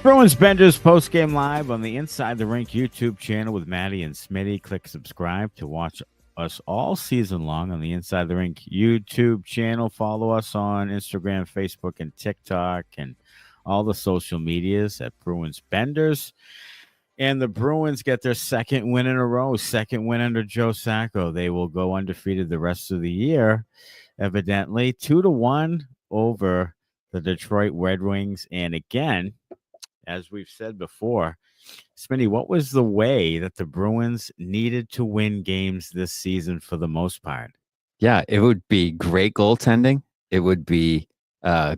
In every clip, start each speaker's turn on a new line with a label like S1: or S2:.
S1: Bruins Benders post-game live on the Inside the Rink YouTube channel with Maddie and Smitty. Click subscribe to watch us all season long on the Inside the Rink YouTube channel. Follow us on Instagram, Facebook, and TikTok, and all the social medias at Bruins Benders. And the Bruins get their second win in a row, second win under Joe Sacco. They will go undefeated the rest of the year, evidently. 2-1 over the Detroit Red Wings. And again, as we've said before, Smitty, what was the way that the Bruins needed to win games this season for the most part?
S2: Yeah, it would be great goaltending. It would be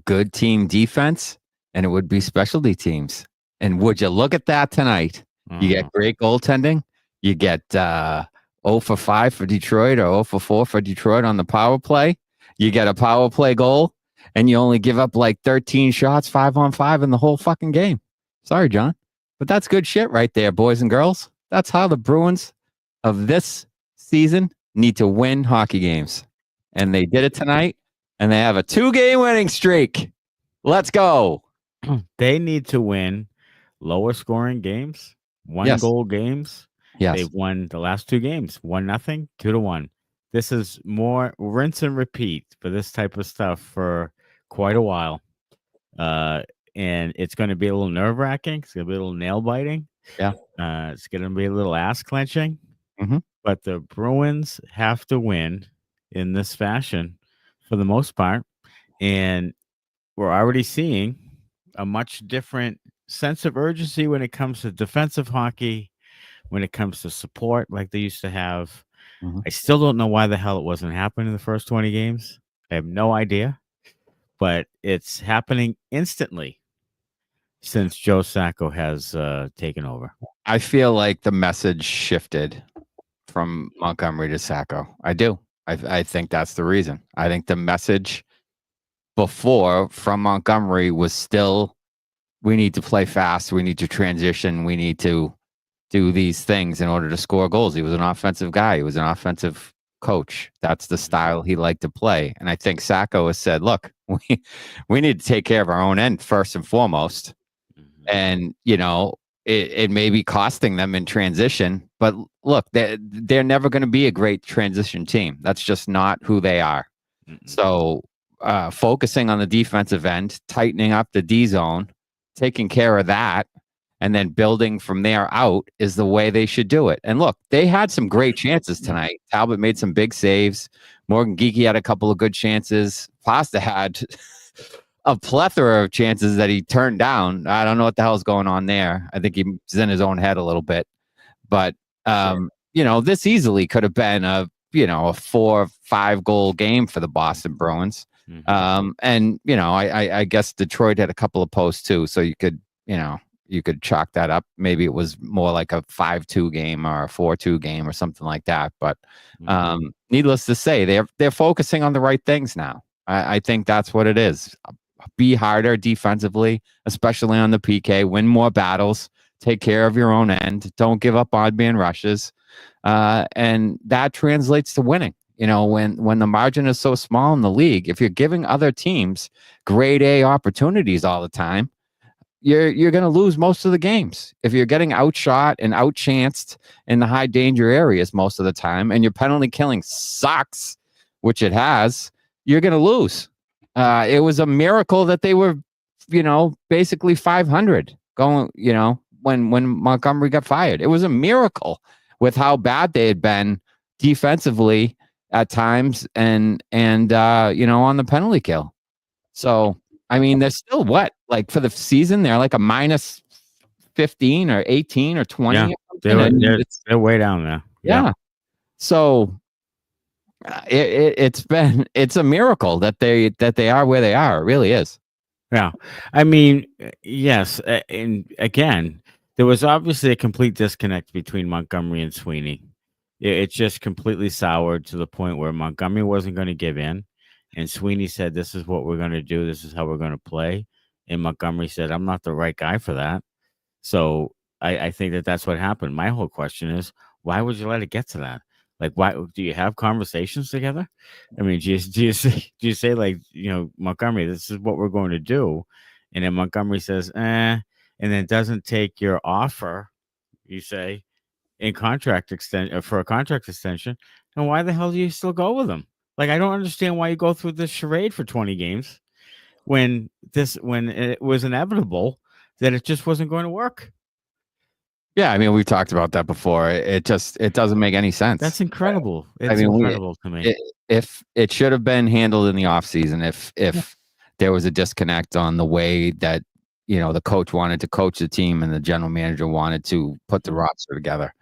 S2: good team defense, and it would be specialty teams. And would you look at that tonight? You get great goaltending. You get 0 for 5 for Detroit or 0 for 4 for Detroit on the power play. You get a power play goal, and you only give up like 13 shots, 5-on-5 in the whole fucking game. Sorry, John. But that's good shit right there, boys and girls. That's how the Bruins of this season need to win hockey games. And they did it tonight, and they have a 2-game winning streak. Let's go.
S1: They need to win lower scoring games, one-goal games.
S2: Yes.
S1: They've won the last 2 games, 1-0, 2-1. This is more rinse and repeat for this type of stuff for quite a while. And it's going to be a little nerve-wracking. It's going to be a little nail-biting.
S2: Yeah.
S1: It's going to be a little ass-clenching.
S2: Mm-hmm.
S1: But the Bruins have to win in this fashion for the most part. And we're already seeing a much different sense of urgency when it comes to defensive hockey, when it comes to support like they used to have.
S2: Mm-hmm.
S1: I still don't know why the hell it wasn't happening in the first 20 games. I have no idea. But it's happening instantly since Joe Sacco has taken over.
S2: I feel like the message shifted from Montgomery to Sacco. I do. I think that's the reason. I think the message before from Montgomery was still, we need to play fast. We need to transition. We need to do these things in order to score goals. He was an offensive guy. He was an offensive coach. That's the style he liked to play. And I think Sacco has said, look, we need to take care of our own end first and foremost. And, you know, it may be costing them in transition, but look, they're never going to be a great transition team. That's just not who they are. So focusing on the defensive end, tightening up the D zone, taking care of that, and then building from there out is the way they should do it. And look, they had some great chances tonight. Talbot made some big saves. Morgan Geekie had a couple of good chances. Pasta had a plethora of chances that he turned down. I don't know what the hell's going on there. I think he's in his own head a little bit. But, you know, this easily could have been a 4-5 goal game for the Boston Bruins. And, you know, I guess Detroit had a couple of posts too. So you could chalk that up. Maybe it was more like a 5-2 game or a 4-2 game or something like that. But needless to say, they're focusing on the right things now. I think that's what it is. Be harder defensively, especially on the PK. Win more battles. Take care of your own end. Don't give up odd man rushes. And that translates to winning. You know, when the margin is so small in the league, if you're giving other teams grade A opportunities all the time, you're going to lose most of the games. If you're getting outshot and outchanced in the high danger areas most of the time, and your penalty killing sucks, which it has, you're going to lose. It was a miracle that they were, basically 500 going, when Montgomery got fired. It was a miracle with how bad they had been defensively at times and on the penalty kill. So, I mean, they're still for the season, they're like a minus 15 or 18 or 20.
S1: Yeah, they're way down now.
S2: Yeah. So it's a miracle that they are where they are. It really is.
S1: Yeah. I mean, yes. And again, there was obviously a complete disconnect between Montgomery and Sweeney. It just completely soured to the point where Montgomery wasn't going to give in. And Sweeney said, this is what we're going to do. This is how we're going to play. And Montgomery said, I'm not the right guy for that. So I think that's what happened. My whole question is, why would you let it get to that? Like, why do you have conversations together? I mean, do you say like, Montgomery, this is what we're going to do. And then Montgomery says, and and then doesn't take your offer, you say, in contract extension for a contract extension, then why the hell do you still go with him? Like, I don't understand why you go through this charade for 20 games when it was inevitable that it just wasn't going to work.
S2: Yeah, I mean, we've talked about that before. It doesn't make any sense.
S1: That's incredible. It's incredible to me.
S2: If it should have been handled in the offseason, if there was a disconnect on the way that, the coach wanted to coach the team and the general manager wanted to put the roster together.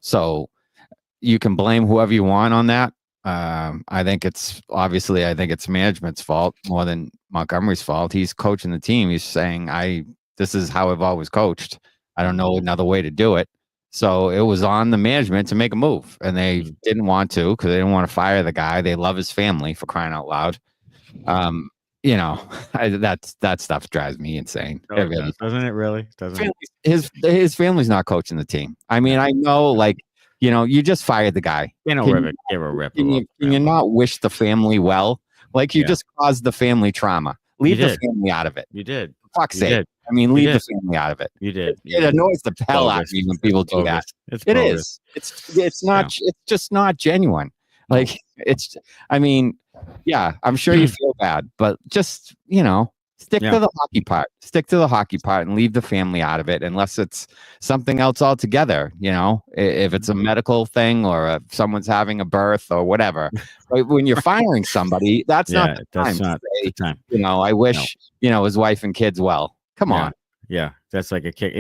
S2: So you can blame whoever you want on that. I think it's management's fault more than Montgomery's fault. He's coaching the team. He's saying, this is how I've always coached. I don't know another way to do it. So it was on the management to make a move, and they didn't want to because they didn't want to fire the guy. They love his family, for crying out loud. That stuff drives me insane.
S1: No, it really doesn't it? Really doesn't.
S2: His family's not coaching the team. I mean, I know, you just fired the guy.
S1: Give a rip.
S2: Can you not wish the family well? Like, you just caused the family trauma. Leave the family out of it.
S1: You did.
S2: For fuck's sake. I mean, leave the family out of it.
S1: You did.
S2: It annoys the hell out of me when people do that. It is. It's not. It's just not genuine. Like, I'm sure you feel bad, but just, stick to the hockey part. Stick to the hockey part and leave the family out of it, unless it's something else altogether. If it's a medical thing or if someone's having a birth or whatever. But when you're firing somebody, that's not the time. I wish his wife and kids well. Come on.
S1: Yeah, that's like a kick.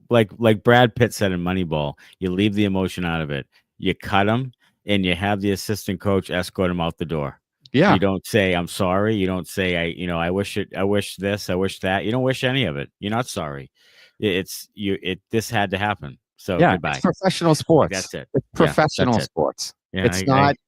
S1: Like Brad Pitt said in Moneyball, you leave the emotion out of it. You cut him, and you have the assistant coach escort him out the door.
S2: Yeah.
S1: You don't say, I'm sorry. You don't say, I wish this, I wish that. You don't wish any of it. You're not sorry. This had to happen. So goodbye.
S2: It's professional sports.
S1: That's it.
S2: It's professional sports.
S1: Yeah,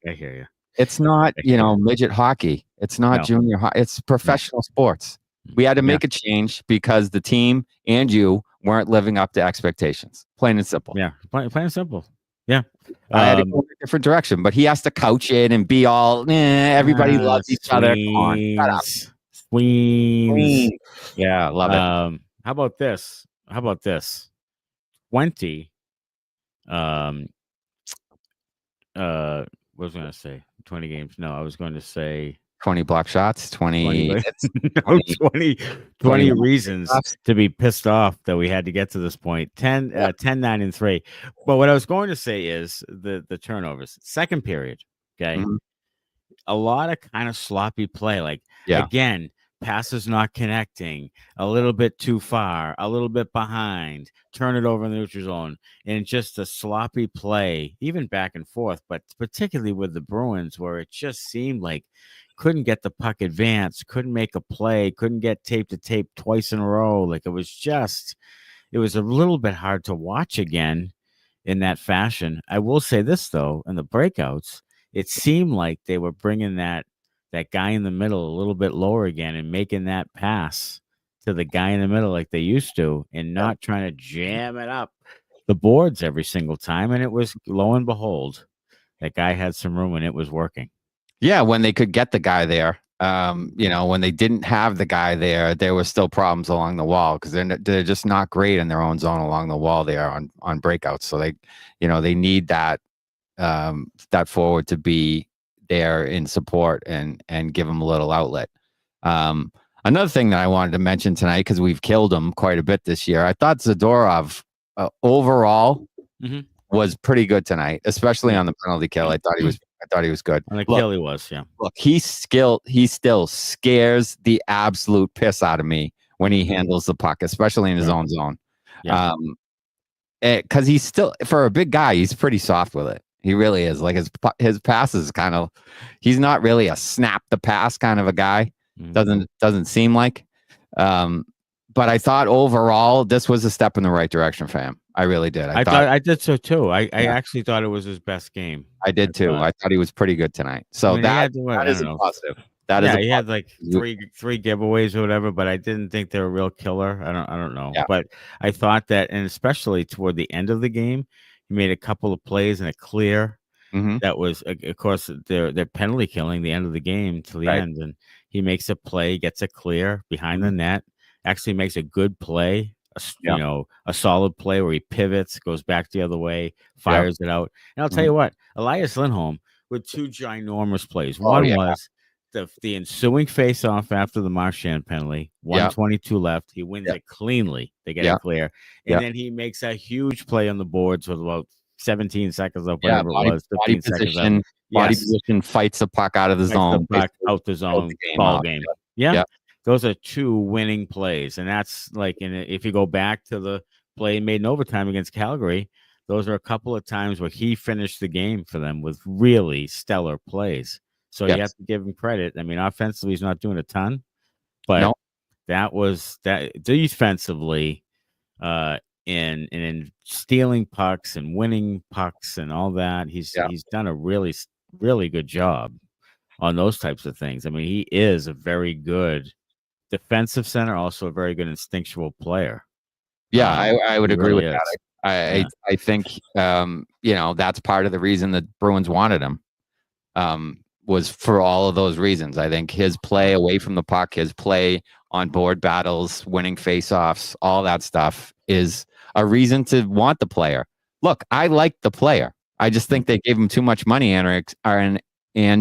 S1: I hear you.
S2: It's not, midget hockey. It's not junior hockey. It's professional sports. We had to make a change because the team and you weren't living up to expectations. Plain and simple.
S1: Yeah, plain and simple. Yeah.
S2: I had to go in a different direction, but he has to couch it and be all, everybody loves each other. Come on, shut up.
S1: Sweens.
S2: Yeah, love it.
S1: How about this? 20. What was I going to say? 20 games. No, I was going to say
S2: 20 block shots, 20
S1: reasons to be pissed off that we had to get to this point. 10, 9, and 3. But what I was going to say is the turnovers. Second period, okay? Mm-hmm. A lot of kind of sloppy play. Like, again, passes not connecting, a little bit too far, a little bit behind, turn it over in the neutral zone, and just a sloppy play, even back and forth, but particularly with the Bruins, where it just seemed like couldn't get the puck advanced, couldn't make a play, couldn't get tape to tape twice in a row. Like, it was a little bit hard to watch again in that fashion. I will say this, though, in the breakouts, it seemed like they were bringing that guy in the middle a little bit lower again and making that pass to the guy in the middle like they used to, and not trying to jam it up the boards every single time. And it was, lo and behold, that guy had some room and it was working.
S2: Yeah, when they could get the guy there, when they didn't have the guy there were still problems along the wall because they're just not great in their own zone along the wall there on breakouts. So they need that forward to be there in support and give them a little outlet. Another thing that I wanted to mention tonight, because we've killed him quite a bit this year, I thought Zadorov overall was pretty good tonight, especially on the penalty kill. I thought he was good.
S1: On the kill, he was, yeah.
S2: Look, he still scares the absolute piss out of me when he handles the puck, especially in his own zone. Yeah. Because he's still, for a big guy, he's pretty soft with it. He really is. Like, his passes kind of, he's not really a snap the pass kind of a guy. Doesn't seem like. But I thought overall this was a step in the right direction for him. I really did.
S1: I did so too. I actually thought it was his best game.
S2: I did too. I thought he was pretty good tonight. So that is a positive.
S1: He had like three giveaways or whatever, but I didn't think they were a real killer. I don't know. Yeah. But I thought that, and especially toward the end of the game, he made a couple of plays and a clear. That was, of course, they're penalty killing the end of the game to the end, and he makes a play, gets a clear behind the net, actually makes a good play,
S2: Yeah.
S1: a solid play where he pivots, goes back the other way, fires it out. And I'll tell
S2: Mhm.
S1: you what, Elias Lindholm with 2 ginormous plays.
S2: Oh,
S1: One
S2: yeah.
S1: was the ensuing face-off after the Marchand penalty,
S2: Yeah.
S1: 122 left. He wins
S2: Yeah.
S1: it cleanly. They get
S2: Yeah.
S1: it clear. And
S2: Yeah.
S1: then he makes a huge play on the boards with about 17 seconds left,
S2: Yeah.
S1: whatever it was, 15 seconds left.
S2: Body
S1: Yes.
S2: position fights the puck out of the
S1: Makes the
S2: zone.
S1: puck
S2: Basically
S1: out the
S2: kills the
S1: zone,
S2: game
S1: ball
S2: off.
S1: game.
S2: Yeah.
S1: Yeah.
S2: Yeah.
S1: Those are 2 winning plays. And that's like, if you go back to the play made in overtime against Calgary, those are a couple of times where he finished the game for them with really stellar plays. So you have
S2: Yes.
S1: to give him credit. I mean, offensively, he's not doing a ton, but
S2: No.
S1: that was that defensively, in stealing pucks and winning pucks and all that. He's done a really, really good job on those types of things. I mean, he is a very good defensive center, also a very good instinctual player.
S2: Yeah, I would
S1: he
S2: agree
S1: really
S2: with
S1: is.
S2: that. I think that's part of the reason the Bruins wanted him. Was for all of those reasons. I think his play away from the puck, his play on board battles, winning faceoffs, all that stuff is a reason to want the player. Look, I like the player. I just think they gave him too much money and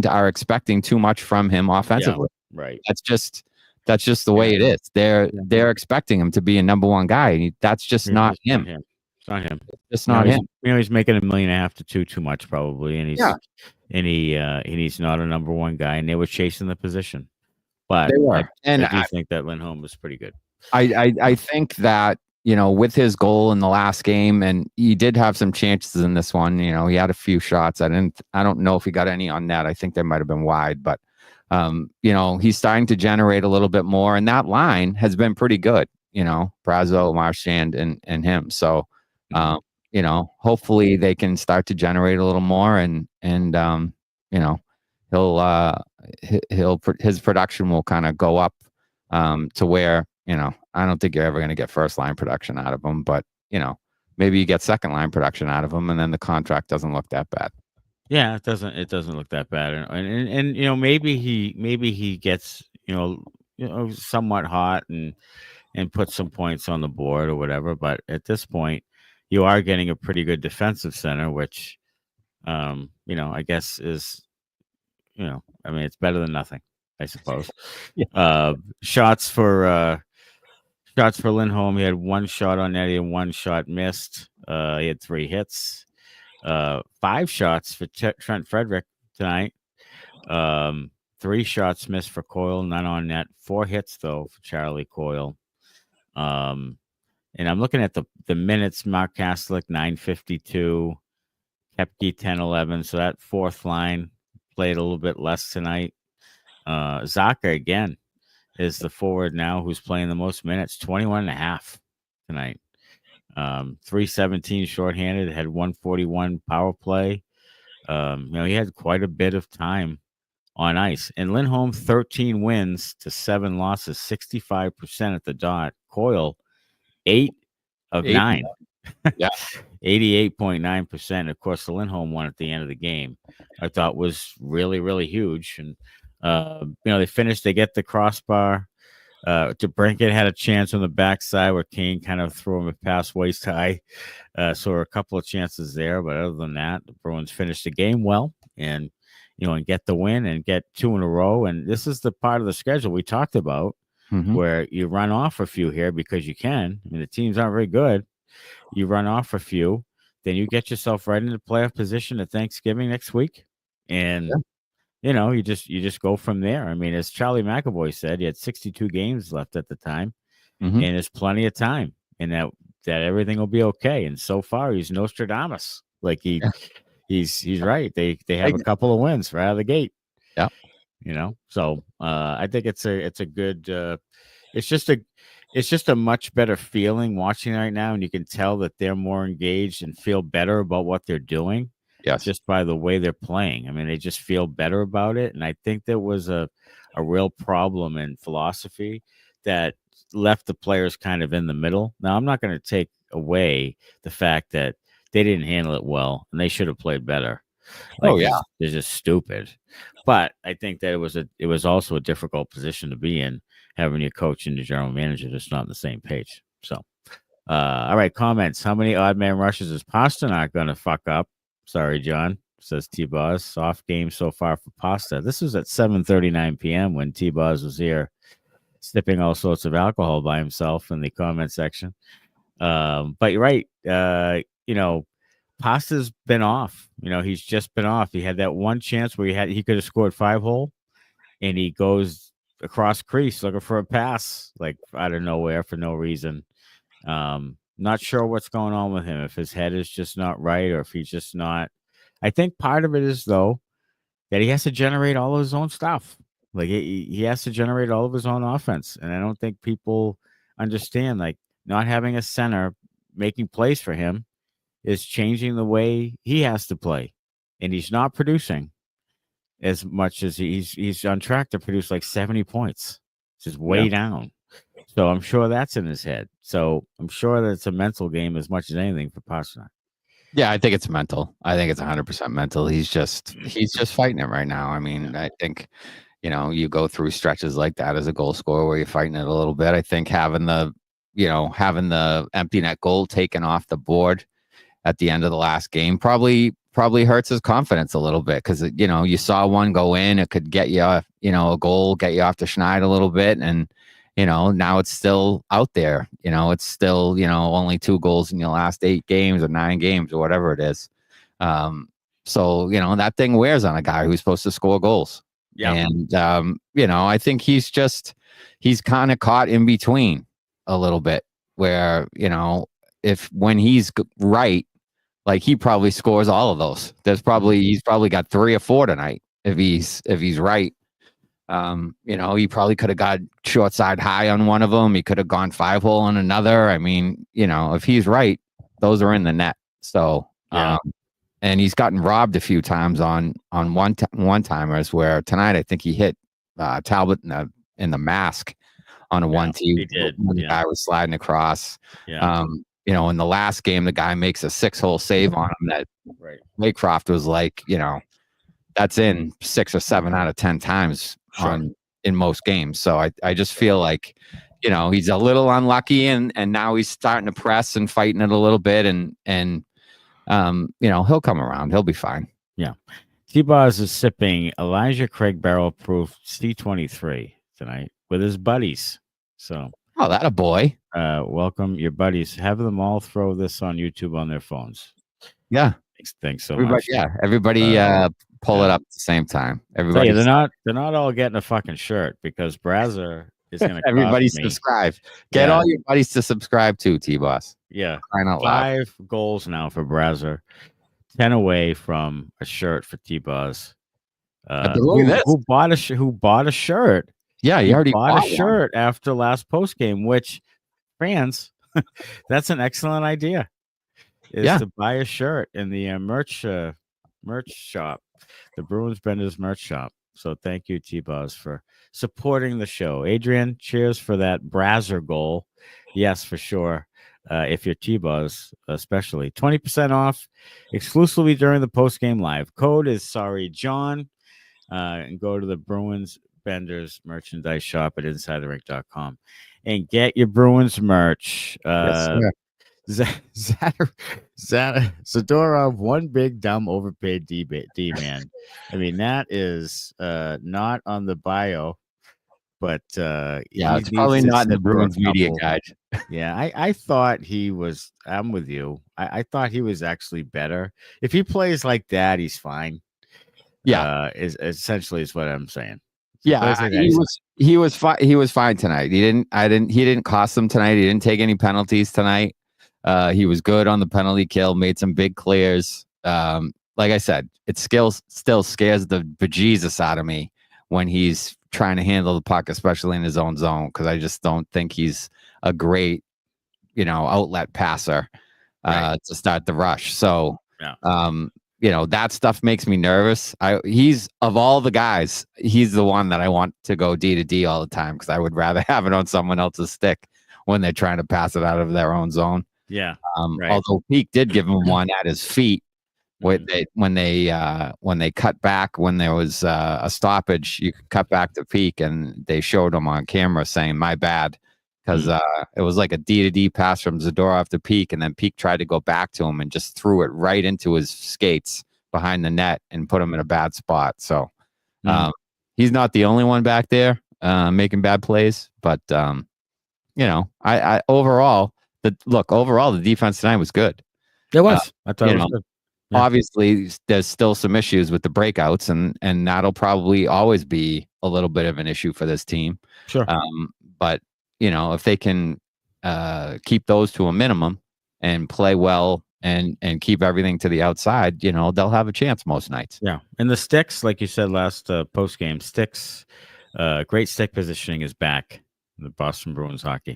S2: are expecting too much from him offensively.
S1: Yeah, right.
S2: That's just the way it is. They're expecting him to be a number 1 guy. That's just not him.
S1: It's not him.
S2: It's not him.
S1: He's making $1.5 million to 2 too much probably, and he's not a number 1 guy. And they were chasing the position, but
S2: they were.
S1: I do think that Lindholm was pretty good.
S2: I think that with his goal in the last game, and he did have some chances in this one. He had a few shots. I don't know if he got any on net. I think they might have been wide, but he's starting to generate a little bit more, and that line has been pretty good. Brazo, Marchand, and him. So. Hopefully they can start to generate a little more, and his production will kind of go up to where I don't think you're ever going to get first line production out of him, but maybe you get second line production out of him, and then the contract doesn't look that bad.
S1: Yeah, it doesn't look that bad, and maybe he gets somewhat hot and put some points on the board or whatever, but at this point. You are getting a pretty good defensive center, which, I guess is, it's better than nothing, I suppose.
S2: Yeah.
S1: Shots for Lindholm. He had 1 shot on net. He had 1 shot missed. He had 3 hits. 5 shots for Trent Frederick tonight. 3 shots missed for Coyle, none on net. 4 hits though for Charlie Coyle. And I'm looking at the minutes. Mark Kastelic, 9:52. Kepke, 10:11. So that 4th line played a little bit less tonight. Zacha, again, is the forward now who's playing the most minutes, 21.5 tonight. 317 shorthanded, had 141 power play. He had quite a bit of time on ice. And Lindholm, 13 wins to 7 losses, 65% at the dot. Coyle, 8 of 9.
S2: Yeah.
S1: 88.9%. Of course, the Lindholm one at the end of the game, I thought was really, really huge. And, they get the crossbar. DeBrincat had a chance on the backside where Kane kind of threw him a pass waist high. So there were a couple of chances there. But other than that, the Bruins finished the game well and get the win and get 2 in a row. And this is the part of the schedule we talked about.
S2: Mm-hmm.
S1: Where you run off a few here because you can. I mean, the teams aren't very good. You run off a few, then you get yourself right into playoff position at Thanksgiving next week, and you just go from there. I mean, as Charlie McAvoy said, he had 62 games left at the time, and there's plenty of time, and that everything will be okay. And so far, he's Nostradamus. Like he's right. They have a couple of wins right out of the gate.
S2: Yeah.
S1: So I think it's a good it's just a much better feeling watching right now, and you can tell that they're more engaged and feel better about what they're doing.
S2: Yes.
S1: Just by the way they're playing. I mean, they just feel better about it. And I think there was a real problem in philosophy that left the players kind of in the middle. Now, I'm not going to take away the fact that they didn't handle it well and they should have played better. Like,
S2: yeah.
S1: they're just stupid. But I think that it was also a difficult position to be in, having your coach and your general manager just not on the same page. So, all right, comments. How many odd man rushes is Pastrnak going to fuck up? Sorry, John, says T-Boz. Soft game so far for Pasta. This was at 7:39 p.m. when T-Boz was here sipping all sorts of alcohol by himself in the comment section. But you're right. Pasta's been off. He's just been off. He had that one chance where he could have scored 5-hole, and he goes across crease looking for a pass, like out of nowhere for no reason. Not sure what's going on with him, if his head is just not right or if he's just not. I think part of it is, though, that he has to generate all of his own stuff. Like, he has to generate all of his own offense. And I don't think people understand, like, not having a center making plays for him is changing the way he has to play. And he's not producing as much as he's on track to produce like 70 points. It's just way down. So I'm sure that's in his head. So I'm sure that it's a mental game as much as anything for Pastrnak.
S2: Yeah, I think it's mental. I think it's 100% mental. He's just fighting it right now. I mean, I think, you go through stretches like that as a goal scorer where you're fighting it a little bit. I think having the empty net goal taken off the board at the end of the last game probably hurts his confidence a little bit, because you saw one go in, it could get you off, a goal, get you off the schneid a little bit, and now it's still out there. It's still only 2 goals in your last 8 games or 9 games or whatever it is. So that thing wears on a guy who's supposed to score goals. Yeah, and I think he's kind of caught in between a little bit, where when he's right, like, he probably scores all of those. He's probably got 3 or 4 tonight if he's right. He probably could have got short side high on one of them. He could have gone 5-hole on another. I mean, if he's right, those are in the net. So, and he's gotten robbed a few times on one-timers, where tonight I think he hit Talbot in the mask on a 1-2.
S1: He did.
S2: When the guy was sliding across.
S1: Yeah.
S2: In the last game, the guy makes a 6-hole save on him that Maycroft was like, that's in 6 or 7 out of 10 times in most games. So I just feel like, he's a little unlucky, and now he's starting to press and fighting it a little bit, and he'll come around. He'll be fine.
S1: Yeah. T-Boz is sipping Elijah Craig Barrel Proof C23 tonight with his buddies. So,
S2: that a boy.
S1: Welcome your buddies. Have them all throw this on YouTube on their phones.
S2: Yeah.
S1: Thanks so much.
S2: Yeah. Everybody pull it up at the same time. Everybody.
S1: They're not all getting a fucking shirt, because Brazzer is going to
S2: everybody subscribe. Get all your buddies to subscribe to T-Boss.
S1: Yeah. 5 goals now for Brazzer. 10 away from a shirt for T-Boss. Who bought a shirt?
S2: Yeah, he already
S1: bought a shirt after last post game, which, fans, that's an excellent idea. To buy a shirt in the merch shop, the Bruins Benders merch shop. So thank you, T-Boz, for supporting the show. Adrian, cheers for that Brazzer goal. Yes, for sure. If you're T-Boz, especially 20% off exclusively during the post game live. Code is sorry, John. And go to the Bruins Benders merchandise shop at InsideTheRink.com and get your Bruins merch. Zadorov, one big dumb overpaid D man. I mean, that is not on the bio, but
S2: it's probably not in the Bruins media guide.
S1: Yeah, I thought he was. I'm with you. I thought he was actually better. If he plays like that, he's fine.
S2: Yeah,
S1: is essentially is what I'm saying.
S2: Yeah, he was fine. He was fine tonight. He didn't cost them tonight. He didn't take any penalties tonight. He was good on the penalty kill. Made some big clears. Like I said, it still scares the bejesus out of me when he's trying to handle the puck, especially in his own zone, because I just don't think he's a great, outlet passer to start the rush. So, that stuff makes me nervous. He's, of all the guys, he's the one that I want to go D to D all the time, because I would rather have it on someone else's stick when they're trying to pass it out of their own zone.
S1: Yeah.
S2: Although Peak did give him one at his feet When they cut back, when there was a stoppage, you could cut back to Peak, and they showed him on camera saying, "My bad," because it was like a D-to-D pass from Zadorov to Peak, and then Peak tried to go back to him and just threw it right into his skates behind the net and put him in a bad spot. So he's not the only one back there making bad plays, but I overall the defense tonight was good.
S1: It was. I thought it was good. Yeah.
S2: Obviously, there's still some issues with the breakouts, and that'll probably always be a little bit of an issue for this team.
S1: Sure.
S2: But if they can keep those to a minimum and play well and keep everything to the outside, they'll have a chance most nights.
S1: Yeah, and the sticks, like you said last post game, sticks, great stick positioning is back in the Boston Bruins hockey.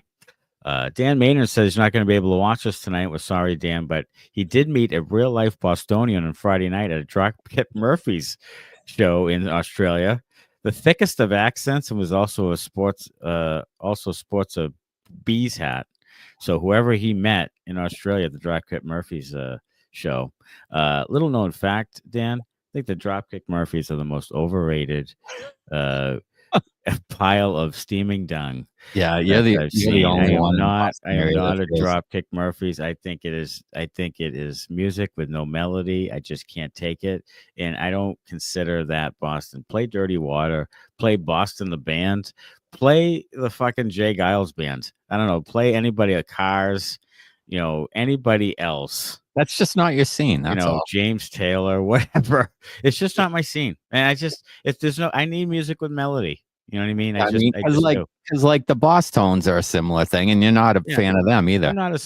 S1: Dan Maynard says he's not going to be able to watch us tonight. We're sorry, Dan, but he did meet a real-life Bostonian on Friday night at a Dropkick Murphys show in Australia. The thickest of accents, and was also sports a bees hat. So whoever he met in Australia at the Dropkick Murphys show. Little known fact, Dan, I think the Dropkick Murphys are the most overrated pile of steaming dung.
S2: Yeah, you're the only one.
S1: I am not a Dropkick Murphys. I think it is music with no melody. I just can't take it, and I don't consider that Boston. Play Dirty Water. Play Boston the band. Play the fucking Jay Giles band. I don't know. Play anybody at Cars. Anybody else.
S2: That's just not your scene. That's all.
S1: James Taylor, whatever. It's just not my scene. And I need music with melody. You know what I mean?
S2: Because like the Boss Tones are a similar thing, and you're not a fan of them either.
S1: I'm not a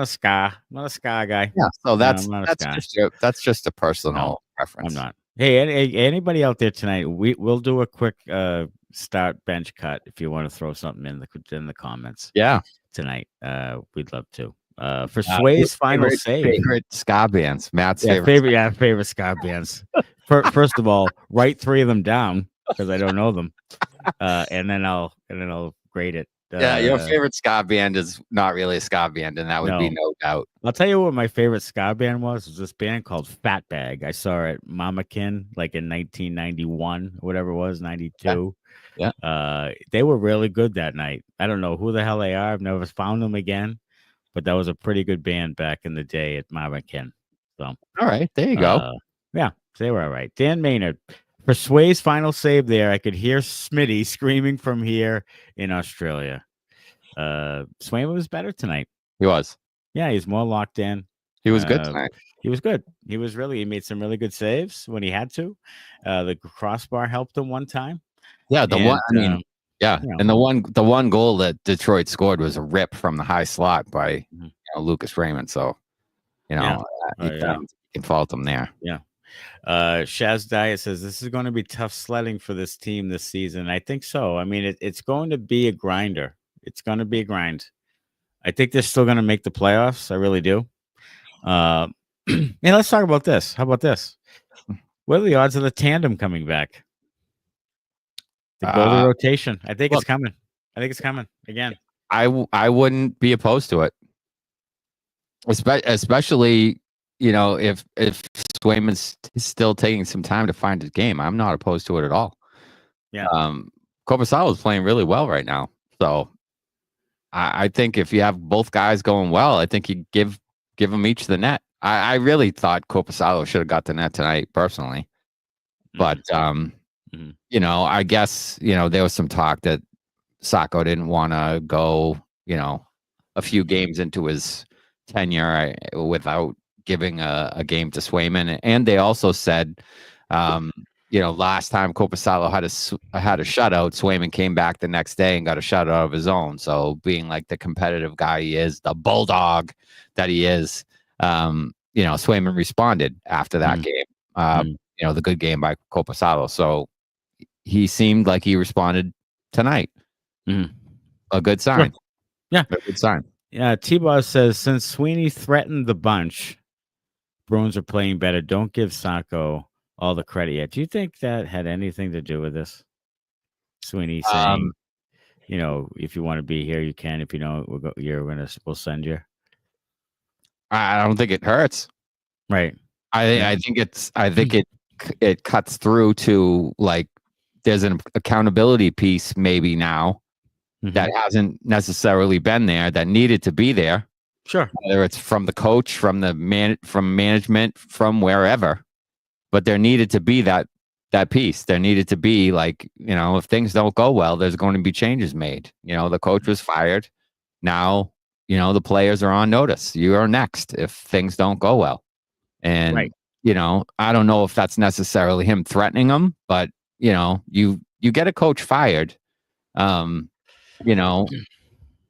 S1: ska guy.
S2: Yeah, so that's just a personal preference.
S1: I'm not. Hey, anybody out there tonight? We'll do a quick start bench cut if you want to throw something in the comments.
S2: Yeah,
S1: tonight. We'd love to. For Sway's final save.
S2: Favorite ska bands. Matt's favorite
S1: ska bands. First of all, write 3 of them down because I don't know them. And then I'll grade it.
S2: Your favorite ska band is not really a ska band, and that would be no doubt.
S1: I'll tell you what my favorite ska band was. It was this band called Fatbag. I saw it at Mamakin like in 1991, whatever it was, 92.
S2: Yeah.
S1: They were really good that night. I don't know who the hell they are. I've never found them again, but that was a pretty good band back in the day at Mamakin. So,
S2: all right, there you go.
S1: Yeah, they were all right. Dan Maynard. For Sway's final save there, I could hear Smitty screaming from here in Australia. Swayman was better tonight.
S2: He was.
S1: Yeah, he's more locked in.
S2: He was good tonight.
S1: He was good. He made some really good saves when he had to. The crossbar helped him one time.
S2: Yeah, and the one goal that Detroit scored was a rip from the high slot by Lucas Raymond. So, you can fault him there.
S1: Yeah. Shaz Diet says this is going to be tough sledding for this team this season. I think so. I mean, it's going to be a grinder. It's going to be a grind. I think they're still going to make the playoffs. I really do. Let's talk about this. How about this? What are the odds of the tandem coming back? The golden rotation. I think it's coming. Again.
S2: I wouldn't be opposed to it. Especially, if Swayman's still taking some time to find his game, I'm not opposed to it at all.
S1: Yeah.
S2: Korpisalo is playing really well right now. So I think if you have both guys going well, I think you give them each the net. I really thought Korpisalo should have got the net tonight, personally. But, I guess, there was some talk that Sacco didn't want to go, a few games into his tenure without giving a game to Swayman. And they also said, last time Korpisalo had a shutout, Swayman came back the next day and got a shutout of his own. So being like the competitive guy he is, the bulldog that he is, Swayman responded after that game. The good game by Korpisalo. So he seemed like he responded tonight. A good sign.
S1: Sure. Yeah.
S2: A good sign.
S1: Yeah. T-Boss says, since Sweeney threatened the bunch, Bruins are playing better. Don't give Sacco all the credit yet. Do you think that had anything to do with this? Sweeney saying, if you want to be here, you can. If you don't, we'll send you.
S2: I don't think it hurts.
S1: Right.
S2: I think it cuts through to like there's an accountability piece maybe now that hasn't necessarily been there that needed to be there.
S1: Sure.
S2: Whether it's from the coach, from management, from wherever, but there needed to be that piece. There needed to be like, if things don't go well, there's going to be changes made. The coach was fired. Now, the players are on notice. You are next if things don't go well. And,
S1: right.
S2: I don't know if that's necessarily him threatening them, but, you get a coach fired.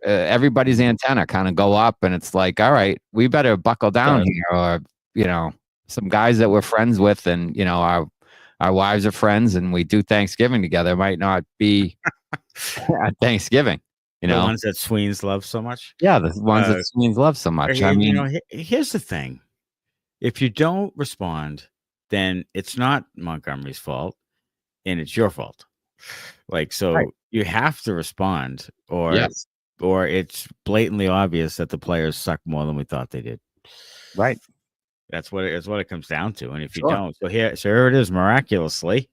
S2: Everybody's antenna kind of go up and it's like, all right, we better buckle down here. Or, some guys that we're friends with and, our wives are friends and we do Thanksgiving together might not be at Thanksgiving.
S1: The ones that Sweens love so much.
S2: Yeah, the ones that Sweens love so much. I mean,
S1: here's the thing. If you don't respond, then it's not Montgomery's fault and it's your fault. Like, so right. You have to respond or it's blatantly obvious that the players suck more than we thought they did.
S2: Right.
S1: That's what it comes down to. And if you don't, so here it is, miraculously.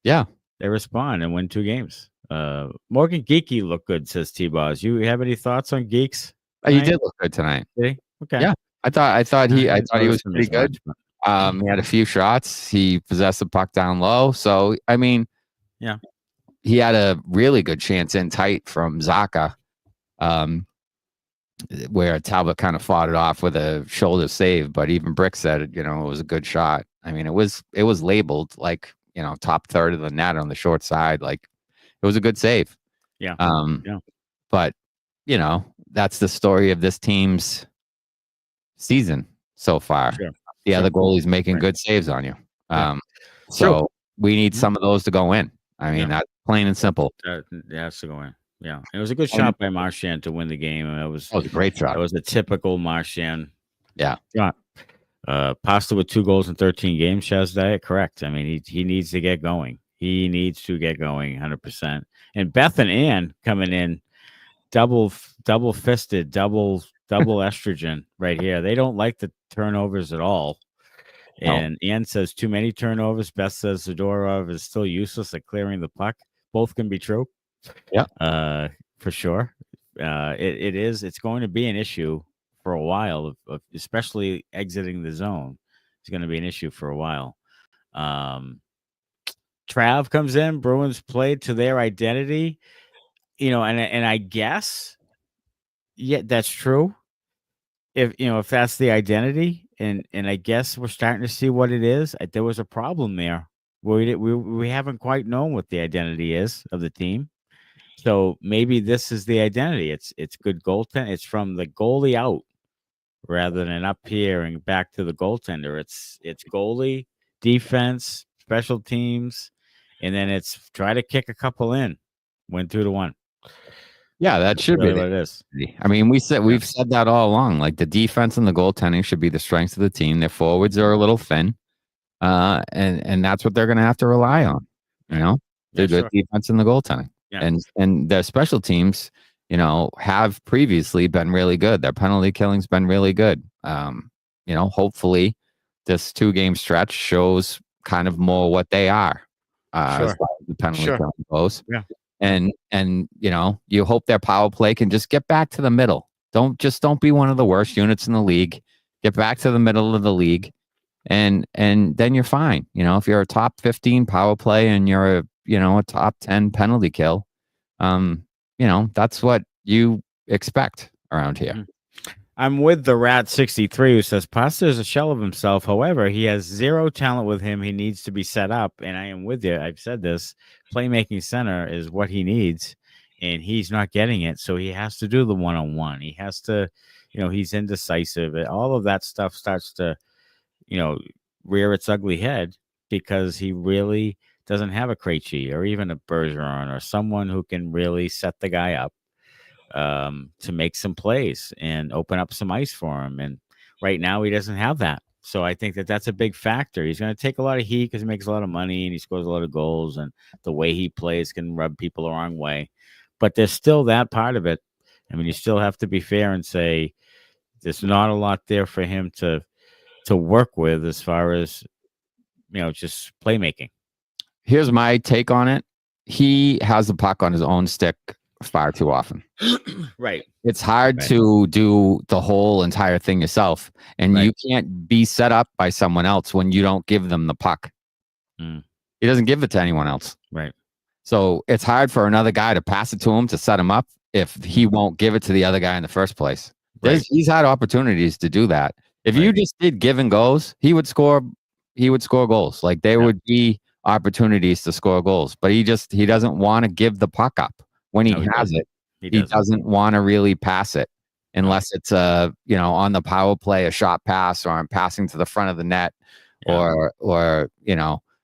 S2: Yeah.
S1: They respond and win 2 games. Morgan Geeky looked good, says T-Boz. You have any thoughts on Geeks?
S2: He did look good tonight.
S1: Did he? Okay.
S2: Yeah. I thought he was pretty good. He had a few shots. He possessed the puck down low. So, I mean,
S1: yeah.
S2: He had a really good chance in tight from Zacha. Where Talbot kind of fought it off with a shoulder save, but even Brick said, it was a good shot. I mean, it was labeled like, top third of the net on the short side. Like it was a good save.
S1: Yeah.
S2: But that's the story of this team's season so far. Sure. The other goalie's making good saves on you. So we need some of those to go in. I mean, that's plain and simple.
S1: It has to go in. Yeah, it was a good shot by Marchand to win the game. It was
S2: a great shot.
S1: It was a typical Marchand.
S2: Yeah.
S1: Shot. Pasta with 2 goals in 13 games. Shaz Diet, correct. I mean, he needs to get going. He needs to get going 100%. And Beth and Ann coming in, double fisted, double estrogen right here. They don't like the turnovers at all. And Ann says too many turnovers. Beth says Zadorov is still useless at clearing the puck. Both can be true.
S2: Yeah.
S1: For sure. It is. It's going to be an issue for a while, especially exiting the zone. It's going to be an issue for a while. Trav comes in. Bruins played to their identity, and I guess, that's true. If that's the identity, and I guess we're starting to see what it is. There was a problem there. We haven't quite known what the identity is of the team. So maybe this is the identity. It's good goaltending. It's from the goalie out rather than up here and back to the goaltender. It's goalie, defense, special teams, and then it's try to kick a couple in, win 2-1.
S2: Yeah, that should
S1: really
S2: be
S1: what it is.
S2: I mean, we've said that all along. Like the defense and the goaltending should be the strengths of the team. Their forwards are a little thin, and that's what they're going to have to rely on. The good defense and the goaltending. Yeah. And their special teams, have previously been really good. Their penalty killing's been really good. Hopefully this 2-game stretch shows kind of more what they are as far as the penalty killing goes.
S1: Yeah.
S2: And you hope their power play can just get back to the middle. Don't be one of the worst units in the league. Get back to the middle of the league, and then you're fine. If you're a top 15 power play and you're a top 10 penalty kill, that's what you expect around here.
S1: I'm with the Rat 63 who says Pasta is a shell of himself. However, he has zero talent with him. He needs to be set up. And I am with you. I've said this. Playmaking center is what he needs, and he's not getting it. So he has to do the one-on-one. He has to, he's indecisive. All of that stuff starts to, rear its ugly head because he really doesn't have a Krejci or even a Bergeron or someone who can really set the guy up to make some plays and open up some ice for him. And right now he doesn't have that. So I think that's a big factor. He's going to take a lot of heat because he makes a lot of money and he scores a lot of goals, and the way he plays can rub people the wrong way. But there's still that part of it. I mean, you still have to be fair and say there's not a lot there for him to to work with as far as just playmaking.
S2: Here's my take on it. He has the puck on his own stick far too often.
S1: Right.
S2: It's hard to do the whole entire thing yourself, and you can't be set up by someone else when you don't give them the puck. He doesn't give it to anyone else.
S1: Right.
S2: So it's hard for another guy to pass it to him to set him up if he won't give it to the other guy in the first place. Right. He's had opportunities to do that. If you just did give and goes, he would score goals. Like there would be opportunities to score goals, but he doesn't want to give the puck up when he has it. He doesn't want to really pass it unless it's on the power play, a shot pass, or I'm passing to the front of the net, or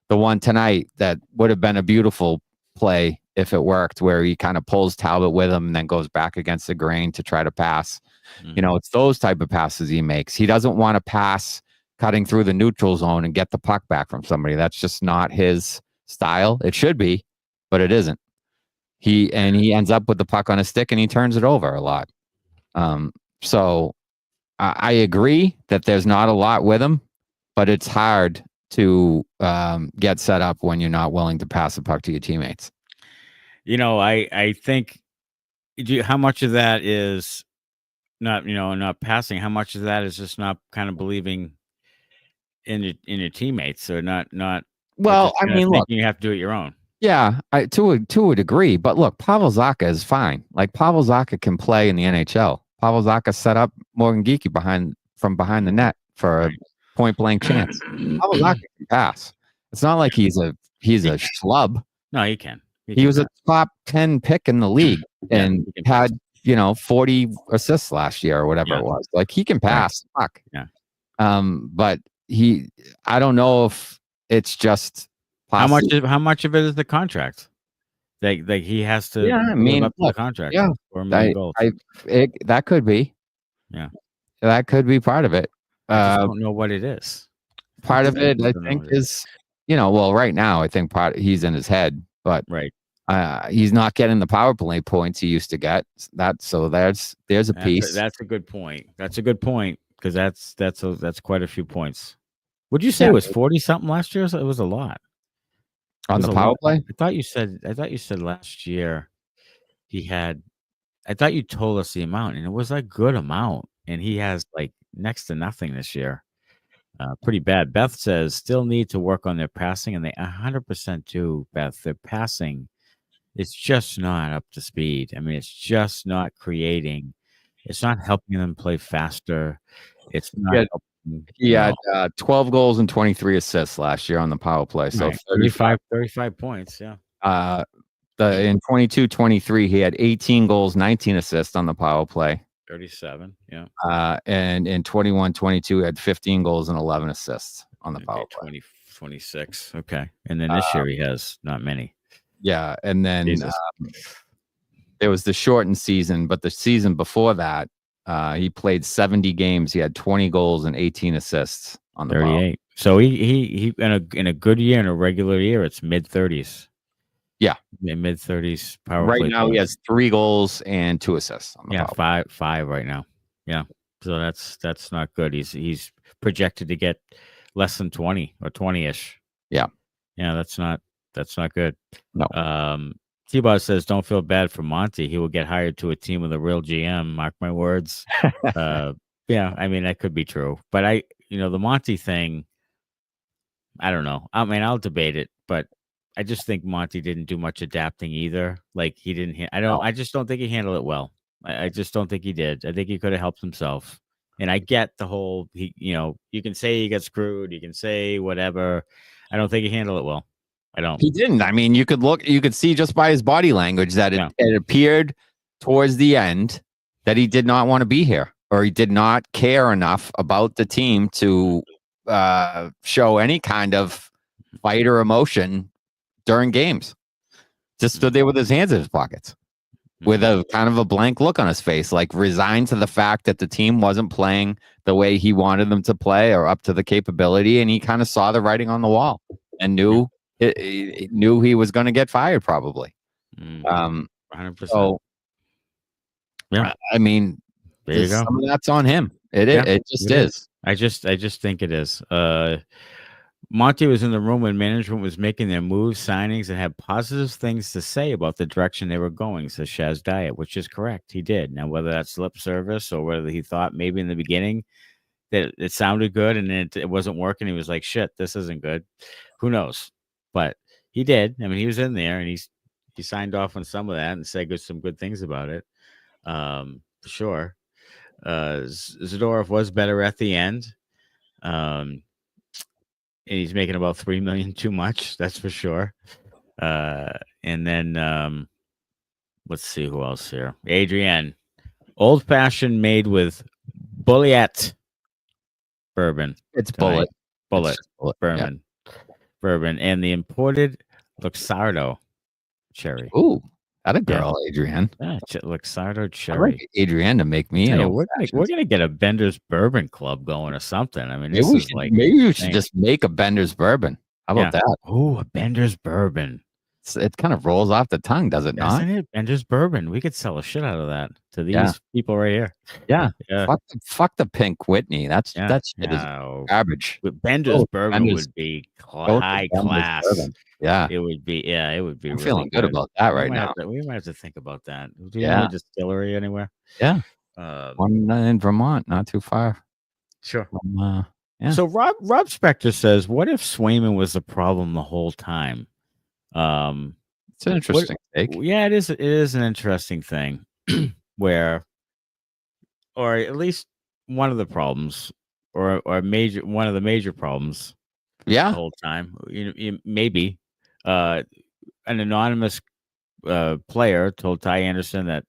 S2: the one tonight that would have been a beautiful play if it worked, where he kind of pulls Talbot with him and then goes back against the grain to try to pass. It's those type of passes he makes. He doesn't want to pass cutting through the neutral zone and get the puck back from somebody. That's just not his style. It should be, but it isn't. He ends up with the puck on his stick and he turns it over a lot. So I agree that there's not a lot with him, but it's hard to get set up when you're not willing to pass the puck to your teammates.
S1: I think how much of that is not passing? How much of that is just not kind of believing in your teammates, or not?
S2: Well, I mean, look,
S1: you have to do it your own.
S2: Yeah, to a degree, but look, Pavel Zacha is fine. Like Pavel Zacha can play in the NHL. Pavel Zacha set up Morgan Geekie from behind the net for a point blank chance. Pavel Zacha can pass. It's not like he's a schlub.
S1: No, he can.
S2: He was a top 10 pick in the league and had 40 assists last year or whatever it was. Like he can pass. Fuck.
S1: Yeah.
S2: But I don't know if it's just. Possibly.
S1: How much of it is the contract? Like he has to live up to the contract.
S2: Yeah, that could be.
S1: Yeah,
S2: that could be part of it.
S1: I don't know what it is.
S2: Part of it, I think, is right now I think he's in his head, but he's not getting the power play points he used to get. There's a piece.
S1: That's a good point. That's a good point, because that's quite a few points. Would you say it was 40 something last year? It was a lot.
S2: On the power play?
S1: I thought you said last year he had. I thought you told us the amount, and it was a good amount. And he has like next to nothing this year. Pretty bad. Beth says still need to work on their passing, and they 100% do. Beth, their passing, it's just not up to speed. I mean, it's just not creating. It's not helping them play faster. It's not.
S2: He had 12 goals and 23 assists last year on the power play. So
S1: 35 points, yeah.
S2: In 22-23, he had 18 goals, 19 assists on the power play.
S1: 37, yeah.
S2: And in 21-22, he had 15 goals and 11 assists on the power play.
S1: 26, okay. And then this year he has not many.
S2: Yeah, and then it was the shortened season, but the season before that, he played 70 games. He had 20 goals and 18 assists on the
S1: 38. Ball. So he in a good year, in a regular year, it's mid-30s.
S2: Yeah,
S1: mid-30s power
S2: right
S1: play.
S2: Right now, points. He has 3 goals and 2 assists. On the
S1: power five right now. Yeah, so that's not good. He's projected to get less than 20 or 20-ish.
S2: Yeah,
S1: that's not good.
S2: No.
S1: T-Boss says, don't feel bad for Monty. He will get hired to a team with a real GM. Mark my words. I mean, that could be true. But the Monty thing, I don't know. I mean, I'll debate it, but I just think Monty didn't do much adapting either. Like he didn't. I just don't think he handled it well. I just don't think he did. I think he could have helped himself. And I get the whole, you can say he got screwed. You can say whatever. I don't think he handled it well. I don't.
S2: He didn't. I mean, you could see just by his body language that it appeared towards the end that he did not want to be here, or he did not care enough about the team to show any kind of fight or emotion during games. Just stood there with his hands in his pockets, with a kind of a blank look on his face, like resigned to the fact that the team wasn't playing the way he wanted them to play or up to the capability, and he kind of saw the writing on the wall and knew. It knew he was going to get fired, probably.
S1: 100%.
S2: So, I mean,
S1: there you go.
S2: Some of that's on him. It just is.
S1: I just think it is. Monty was in the room when management was making their moves, signings, and had positive things to say about the direction they were going, says Shaz Diet, which is correct. He did. Now, whether that's lip service or whether he thought maybe in the beginning that it sounded good and it wasn't working, he was like, shit, this isn't good. Who knows? But he did. I mean, he was in there and he signed off on some of that and said some good things about it. For sure. Zadorov was better at the end. And he's making about $3 million too much. That's for sure. And then let's see who else here. Adrienne, old fashioned made with Bullet bourbon.
S2: It's
S1: tonight.
S2: Bullet.
S1: Bullet bourbon. Yeah. Bourbon. And the imported Luxardo cherry.
S2: Ooh, that a girl, yeah. Adrienne.
S1: Yeah, Luxardo cherry.
S2: I like Adrienne to make me.
S1: Hey, we're gonna get a Benders Bourbon Club going or something. I mean,
S2: maybe we should just make a Benders Bourbon. How about that?
S1: Oh, a Benders Bourbon.
S2: It kind of rolls off the tongue, does it not?
S1: Isn't it? Benders Bourbon. We could sell a shit out of that to these people right here.
S2: Yeah. Fuck the pink Whitney. That's shit is garbage.
S1: But Benders Bourbon would be high class.
S2: Bourbon. Yeah.
S1: It would be. Yeah, it would be.
S2: I'm
S1: really
S2: feeling good about that right now.
S1: We might have to think about that. Do you have a distillery anywhere?
S2: Yeah. One in Vermont, not too far.
S1: Sure.
S2: Yeah.
S1: So Rob Spector says, "What if Swayman was the problem the whole time?"
S2: It's an interesting take.
S1: Yeah, it is. It is an interesting thing where, or at least one of the problems, or one of the major problems.
S2: Yeah,
S1: the whole time. Maybe an anonymous player told Ty Anderson that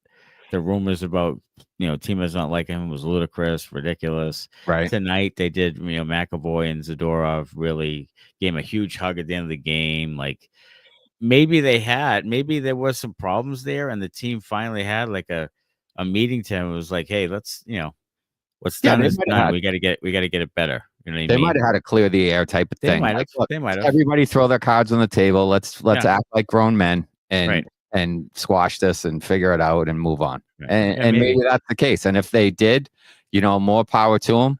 S1: the rumors about teammates not liking him was ludicrous, ridiculous.
S2: Right.
S1: Tonight they did. McAvoy and Zadorov really gave him a huge hug at the end of the game. Like maybe there was some problems there, and the team finally had like a meeting to him. It was like, hey, let's what's done is done. We got to get it better. You know what I mean?
S2: Might have had a clear the air type of thing.
S1: They might have.
S2: Everybody throw their cards on the table. Let's act like grown men and squash this and figure it out and move on. Right. And maybe that's the case. And if they did, more power to them.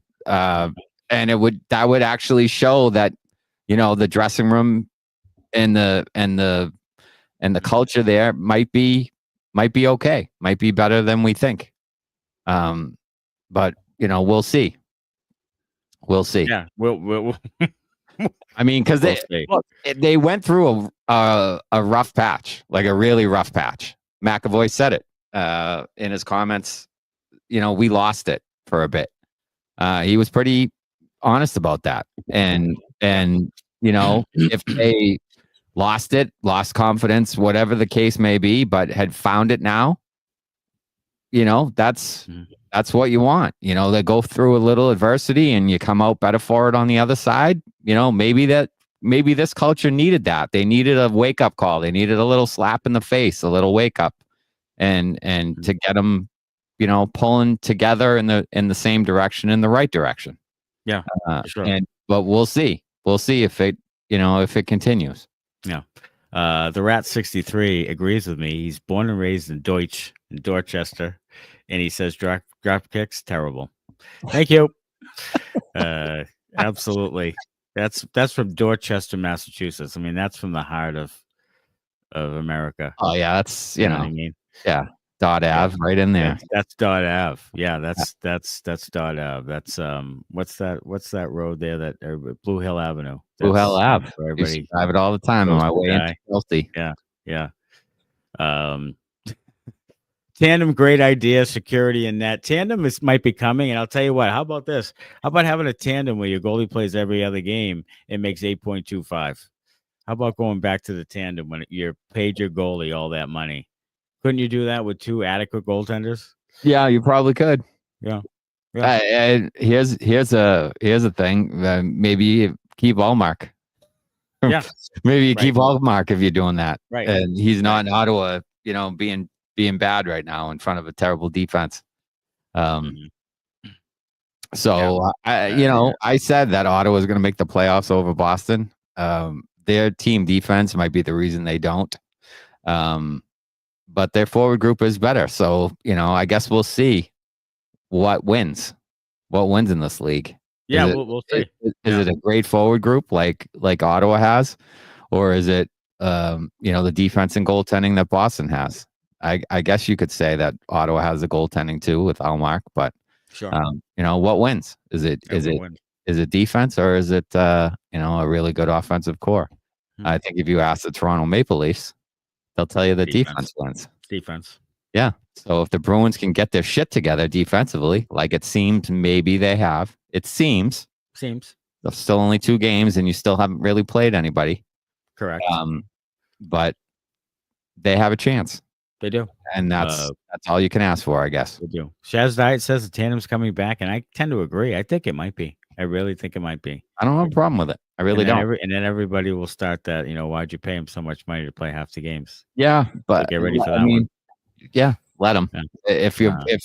S2: And that would actually show that the dressing room and the culture there might be okay, might be better than we think. But we'll see. We'll see.
S1: Yeah, we'll
S2: I mean, because they went through a rough patch, like a really rough patch. McAvoy said it in his comments. We lost it for a bit. He was pretty honest about that. And if they lost confidence, whatever the case may be, but had found it now, that's what you want. They go through a little adversity and you come out better for it on the other side. Maybe this culture needed that. They needed a wake up call. They needed a little slap in the face, a little wake up, and to get them, pulling together in the same direction, in the right direction.
S1: Yeah, sure.
S2: But we'll see. We'll see if it continues.
S1: Yeah. The Rat 63 agrees with me. He's born and raised in Dorchester, and he says drop kicks terrible. Thank you. Absolutely. That's from Dorchester, Massachusetts. I mean, that's from the heart of America.
S2: Oh yeah, that's
S1: you know what I mean.
S2: Yeah, Dot Ave, right in there.
S1: That's Dot Ave. Yeah, that's Dot Ave. That's what's that road there? That Blue Hill Avenue.
S2: Blue Hill Ave. Everybody drive it all the time on my way into Chelsea.
S1: Yeah. Tandem, great idea. Security and net. Tandem might be coming, and I'll tell you what. How about this? How about having a tandem where your goalie plays every other game and makes 8.25? How about going back to the tandem when you paid your goalie all that money? Couldn't you do that with two adequate goaltenders?
S2: Yeah, you probably could.
S1: Yeah.
S2: Here's a thing. Maybe keep Allmark.
S1: Yeah.
S2: Maybe you keep Allmark if you're doing that.
S1: Right.
S2: And he's not in Ottawa, being bad right now in front of a terrible defense. So I said that Ottawa is going to make the playoffs over Boston. Their team defense might be the reason they don't. But their forward group is better. So, I guess we'll see what wins in this league.
S1: Yeah, we'll see.
S2: Is it a great forward group like Ottawa has, or is it the defense and goaltending that Boston has? I guess you could say that Ottawa has the goaltending too with Almark, but
S1: sure.
S2: What wins? Is it defense, or is it a really good offensive core? I think if you ask the Toronto Maple Leafs, they'll tell you that defense wins.
S1: Defense.
S2: Yeah. So if the Bruins can get their shit together defensively, like it seems maybe they have, seems there's still only 2 games and you still haven't really played anybody.
S1: Correct.
S2: But they have a chance.
S1: They do.
S2: And that's all you can ask for, I guess.
S1: They do. Shaz Diet says the tandem's coming back, and I tend to agree. I think it might be. I really think it might be.
S2: I don't have a problem with it. I really don't.
S1: And then everybody will start that, why'd you pay him so much money to play half the games?
S2: Yeah, but
S1: so get ready for that one.
S2: Yeah, let them. Yeah. If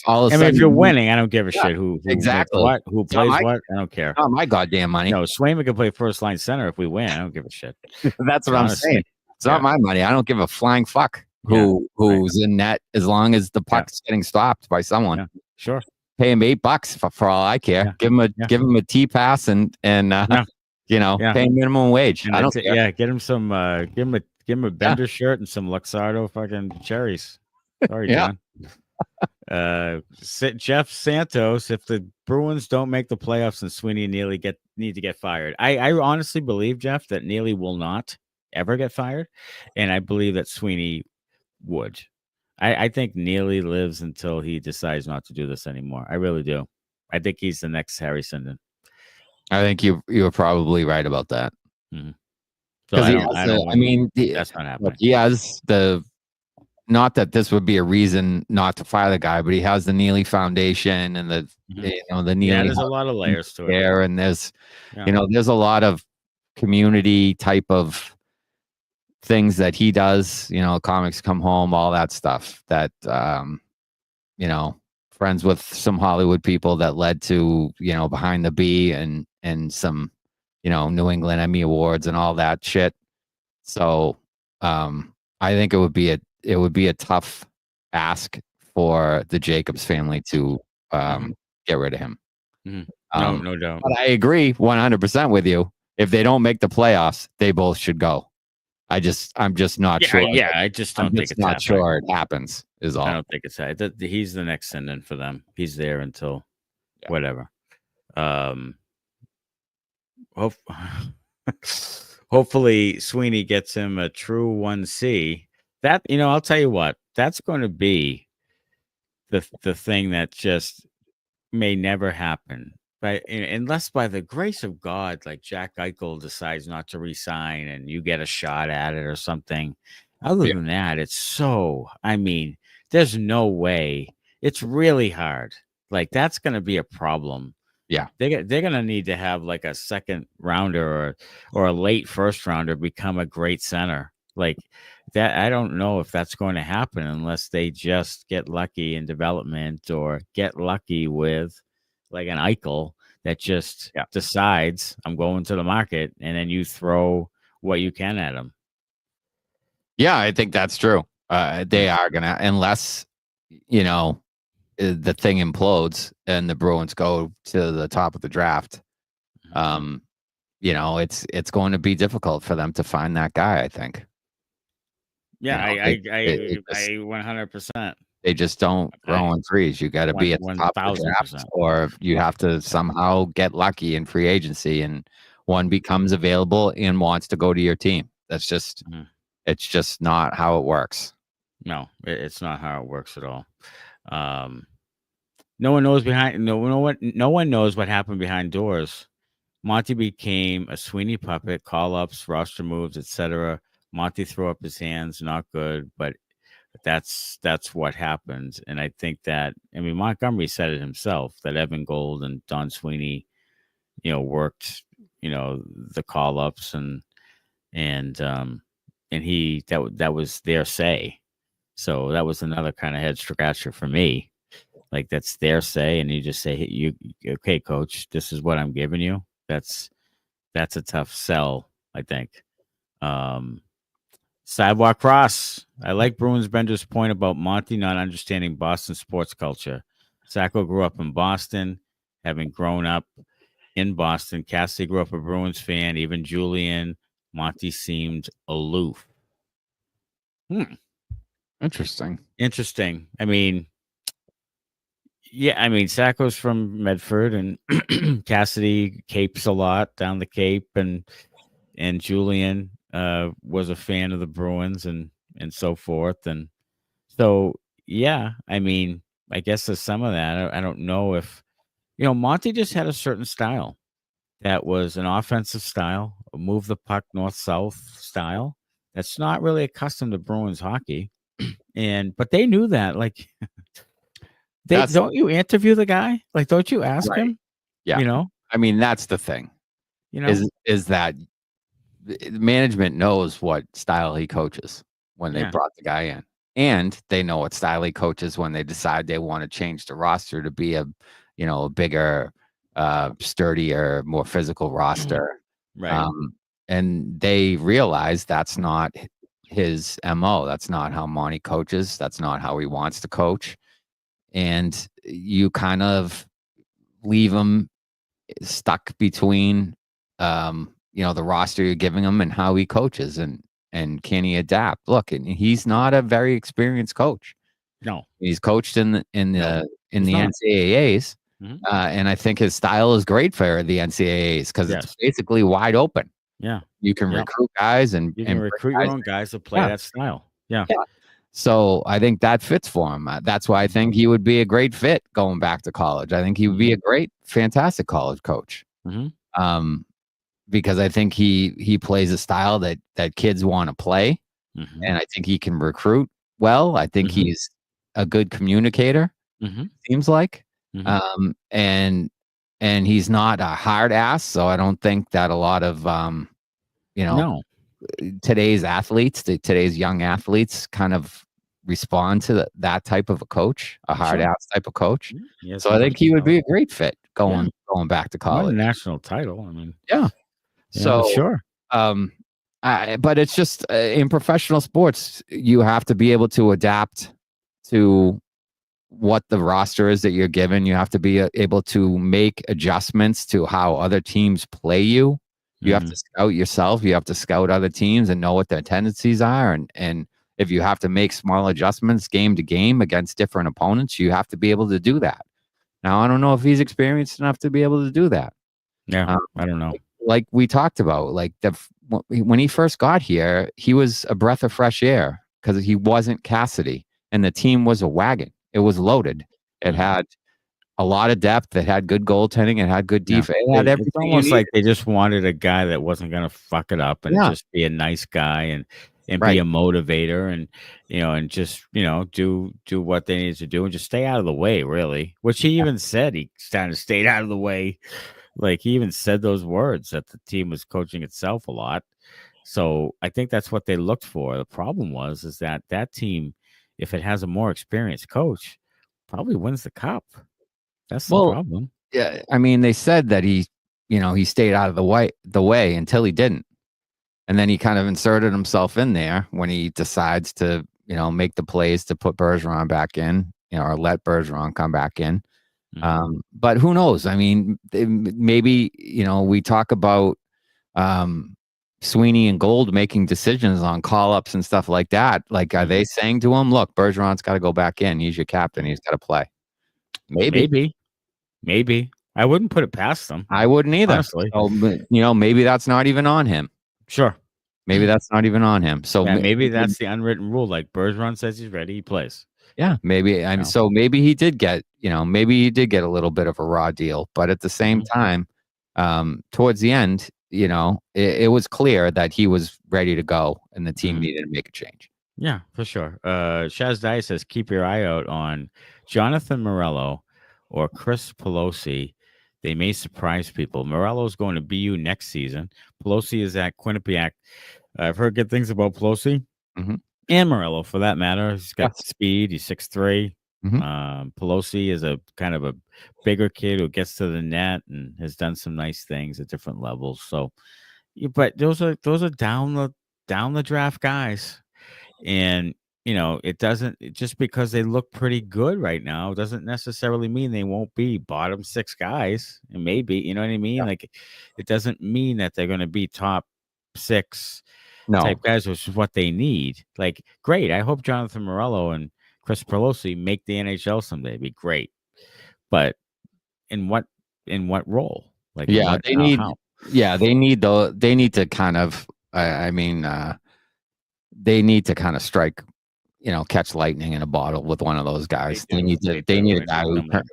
S2: all of a
S1: sudden, if you're winning, I don't give a shit who
S2: exactly
S1: what, who plays what. I don't care.
S2: Not my goddamn money.
S1: No, Swayman can play first line center if we win. I don't give a shit.
S2: That's what I'm saying. It's not my money. I don't give a flying fuck who's in net as long as the puck's getting stopped by someone.
S1: Yeah. Sure.
S2: Pay him $8 for all I care. Yeah. Give him a T pass and pay him minimum wage.
S1: And
S2: I don't care.
S1: Yeah, get him some give him a Benders shirt and some Luxardo fucking cherries. Sorry, John. Jeff Santos, if the Bruins don't make the playoffs and Sweeney and Neely need to get fired. I honestly believe, Jeff, that Neely will not ever get fired, and I believe that Sweeney would. I think Neely lives until he decides not to do this anymore. I really do. I think he's the next Harry Sinden.
S2: I think you're probably right about that.
S1: Mm-hmm.
S2: So
S1: that's not happening.
S2: He has not that this would be a reason not to fire the guy, but he has the Neely Foundation and the the Neely.
S1: Yeah, there's a lot of layers to it.
S2: And there's there's a lot of community type of things that he does, comics come home, all that stuff that, friends with some Hollywood people that led to, Behind the Bee and some, New England Emmy Awards and all that shit. So, I think it would be a tough ask for the Jacobs family to, get rid of him.
S1: Mm-hmm. No doubt.
S2: But I agree 100% with you. If they don't make the playoffs, they both should go. I'm just not sure.
S1: Yeah, I just don't think it's
S2: not sure it happens. Is all.
S1: I don't think it's that. He's the next send-in for them. He's there until whatever. Hopefully Sweeney gets him a true 1C. That I'll tell you what. That's going to be the thing that just may never happen. But unless by the grace of God, like Jack Eichel decides not to resign and you get a shot at it or something. Other than that, it's so, there's no way. It's really hard. Like that's going to be a problem.
S2: Yeah.
S1: They're going to need to have like a second rounder or a late first rounder become a great center. Like that. I don't know if that's going to happen unless they just get lucky in development or get lucky with like an Eichel that just decides I'm going to the market, and then you throw what you can at him.
S2: Yeah, I think that's true. They are gonna, unless the thing implodes and the Bruins go to the top of the draft. It's going to be difficult for them to find that guy, I think.
S1: Yeah, I 100%.
S2: They just don't grow in trees. You got to be at the top of the draft, or you have to somehow get lucky in free agency, and one becomes available and wants to go to your team. That's just, it's just not how it works.
S1: No, it's not how it works at all. No one knows no one knows what happened behind doors. Monty became a Sweeney puppet, call-ups, roster moves, etc. Monty threw up his hands, not good, but that's what happened. And I think that, Montgomery said it himself, that Evan Gold and Don Sweeney, worked, the call-ups and that was their say. So that was another kind of head scratcher for me. Like that's their say. And you just say, hey, okay, coach, this is what I'm giving you. That's a tough sell, I think. Sidewalk Cross. I like Bruins Benders' point about Monty not understanding Boston sports culture. Sacco grew up in Boston, having grown up in Boston. Cassidy grew up a Bruins fan. Even Julian Monty seemed aloof.
S2: Interesting.
S1: Interesting. I mean, Sacco's from Medford, and Cassidy capes a lot down the Cape, and Julian was a fan of the Bruins and so forth, and so yeah. I mean, I guess there's some of that. I don't know if Monty just had a certain style that was an offensive style, a move the puck north south style. That's not really accustomed to Bruins hockey, but they knew that. Like, don't you interview the guy? Like, don't you ask him?
S2: Yeah. I mean, that's the thing. Is that management knows what style he coaches when they brought the guy in, and they know what style he coaches when they decide they want to change the roster to be a bigger, sturdier, more physical roster.
S1: Right.
S2: And they realize that's not his MO. That's not how Monty coaches. That's not how he wants to coach. And you kind of leave him stuck between, the roster you're giving him and how he coaches, and can he adapt? Look, and he's not a very experienced coach.
S1: No,
S2: he's coached in the NCAAs, and I think his style is great for the NCAAs because it's basically wide open.
S1: Yeah,
S2: you can recruit guys, and
S1: you can recruit your own guys to play that style. Yeah.
S2: So I think that fits for him. That's why I think he would be a great fit going back to college. I think he would be a great, fantastic college coach. Because I think he plays a style that kids want to play, and I think he can recruit well. I think he's a good communicator. Seems like, and he's not a hard ass. So I don't think that a lot of today's athletes, today's young athletes, kind of respond to that type of a coach, a hard ass type of coach. So I think he would be a great fit going back to college.
S1: Won a national title. I mean,
S2: so
S1: sure.
S2: But it's just in professional sports, you have to be able to adapt to what the roster is that you're given. You have to be able to make adjustments to how other teams play you. You have to scout yourself. You have to scout other teams and know what their tendencies are. And if you have to make small adjustments game to game against different opponents, you have to be able to do that. Now, I don't know if he's experienced enough to be able to do that.
S1: Yeah, I don't know.
S2: Like we talked about, like when he first got here, he was a breath of fresh air because he wasn't Cassidy, and the team was a wagon. It was loaded. It had a lot of depth. It had good goaltending. It had good defense. It had everything.
S1: It's almost like they just wanted a guy that wasn't going to fuck it up and just be a nice guy and be a motivator and and just do what they needed to do and just stay out of the way, really. Which he even said he kind of stayed out of the way. Like, he even said those words that the team was coaching itself a lot. So I think that's what they looked for. The problem is that team, if it has a more experienced coach, probably wins the cup. That's the problem.
S2: Yeah, I mean, they said that he stayed out of the way until he didn't, and then he kind of inserted himself in there when he decides to make the plays to put Bergeron back in, or let Bergeron come back in. But who knows? I mean, maybe, we talk about Sweeney and Gold making decisions on call-ups and stuff like that. Like, are they saying to him, look, Bergeron's got to go back in. He's your captain. He's got to play. Maybe.
S1: I wouldn't put it past them.
S2: I wouldn't either.
S1: Honestly.
S2: So, maybe that's not even on him.
S1: Sure.
S2: Maybe that's not even on him. So
S1: maybe that's the unwritten rule. Like, Bergeron says he's ready, he plays.
S2: Yeah, maybe. And so maybe he did get, a little bit of a raw deal, but at the same time, towards the end, it was clear that he was ready to go and the team needed to make a change.
S1: Yeah, for sure. Shaz Dye says, keep your eye out on Jonathan Morello or Chris Pelosi. They may surprise people. Morello's going to BU next season. Pelosi is at Quinnipiac. I've heard good things about Pelosi. And Morello, for that matter. He's got speed. He's 6'3". Pelosi is a kind of a bigger kid who gets to the net and has done some nice things at different levels. So, but those are down the draft guys, and it doesn't just because they look pretty good right now doesn't necessarily mean they won't be bottom 6 guys. And maybe, you know what I mean?
S2: Yeah.
S1: Like it doesn't mean that they're going to be top 6
S2: No.
S1: type guys, which is what they need. Like, great. I hope Jonathan Morello and Chris Pelosi make the NHL someday. It'd be great. But in what role? Like,
S2: Yeah, they need.
S1: how?
S2: Yeah, they need to kind of. They need to kind of strike, catch lightning in a bottle with one of those guys. They need a guy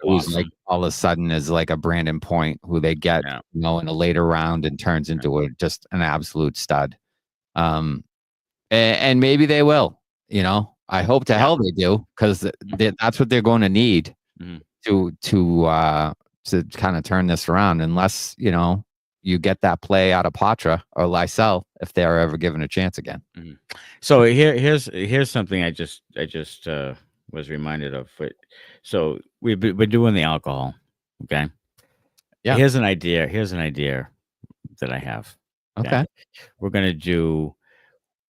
S2: who's like all of a sudden is like a Brandon Point, who they get, in a later round and turns into just an absolute stud. And maybe they will. I hope to hell they do, because that's what they're going to need to kind of turn this around. Unless you get that play out of Patra or Lysell if they are ever given a chance again.
S1: So here's something I just was reminded of. So we're doing the alcohol, okay?
S2: Yeah.
S1: Here's an idea that I have.
S2: Okay.
S1: We're gonna do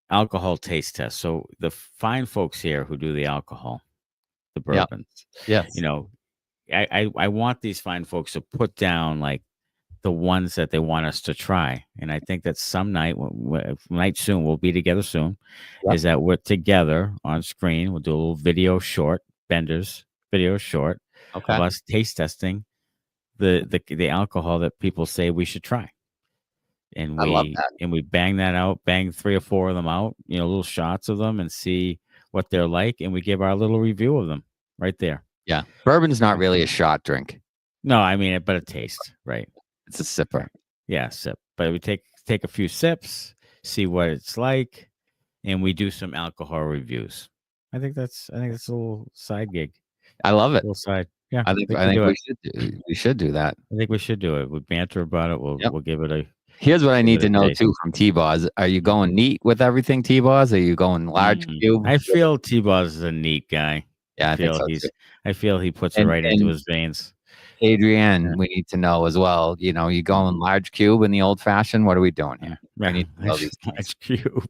S1: alcohol taste test. So the fine folks here who do the alcohol, the bourbons,
S2: yes,
S1: I want these fine folks to put down like the ones that they want us to try. And I think that some night soon, we'll be together soon, is that we're together on screen. We'll do a little video short, Benders video short, of us taste testing the alcohol that people say we should try. And
S2: I love that.
S1: And we bang 3 or 4 of them out, little shots of them, and see what they're like. And we give our little review of them right there.
S2: Yeah. Bourbon's not really a shot drink.
S1: No, I mean, but a taste, right?
S2: It's a sipper.
S1: Yeah, sip. But we take a few sips, see what it's like, and we do some alcohol reviews. I think that's a little side gig.
S2: I love it.
S1: Little side. Yeah.
S2: I think we should do that.
S1: I think we should do it. We'll banter about it. We'll give it a.
S2: Here's what I need to know too from T-Boz. Are you going neat with everything, T-Boz? Are you going large cube?
S1: I feel T-Boz is a neat guy.
S2: Yeah,
S1: I feel he puts it right into his veins.
S2: Adrienne, we need to know as well. You going large cube in the old fashioned? What are we doing here? I need to know these things.
S1: Large cube.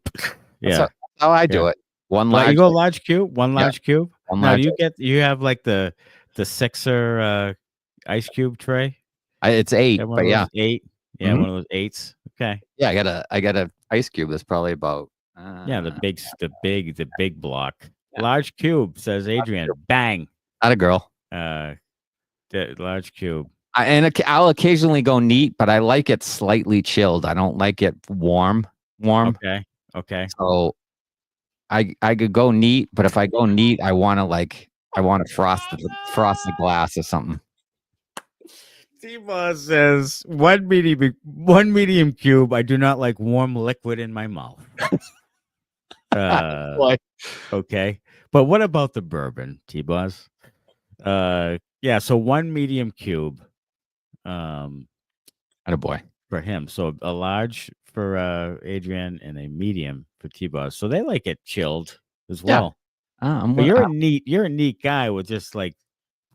S2: That's how I do it.
S1: You go large cube. One large cube.
S2: Now
S1: you have like the sixer ice cube tray.
S2: It's 8, but yeah,
S1: 8. Yeah, one of those 8s. Okay.
S2: Yeah, I got a ice cube that's probably about.
S1: The big block. Yeah. Large cube, says Adrian. Bang.
S2: Not a girl.
S1: The large cube.
S2: I'll occasionally go neat, but I like it slightly chilled. I don't like it warm.
S1: Okay.
S2: So I could go neat, but if I go neat, I want to frost the glass or something.
S1: T-Boz says one medium cube. I do not like warm liquid in my mouth. Okay, but what about the bourbon, T-Boz? Yeah, so 1 medium cube.
S2: Attaboy.
S1: For him. So a large for Adrian and a medium for T-Boz. So they like it chilled as well. But you're a neat guy with just like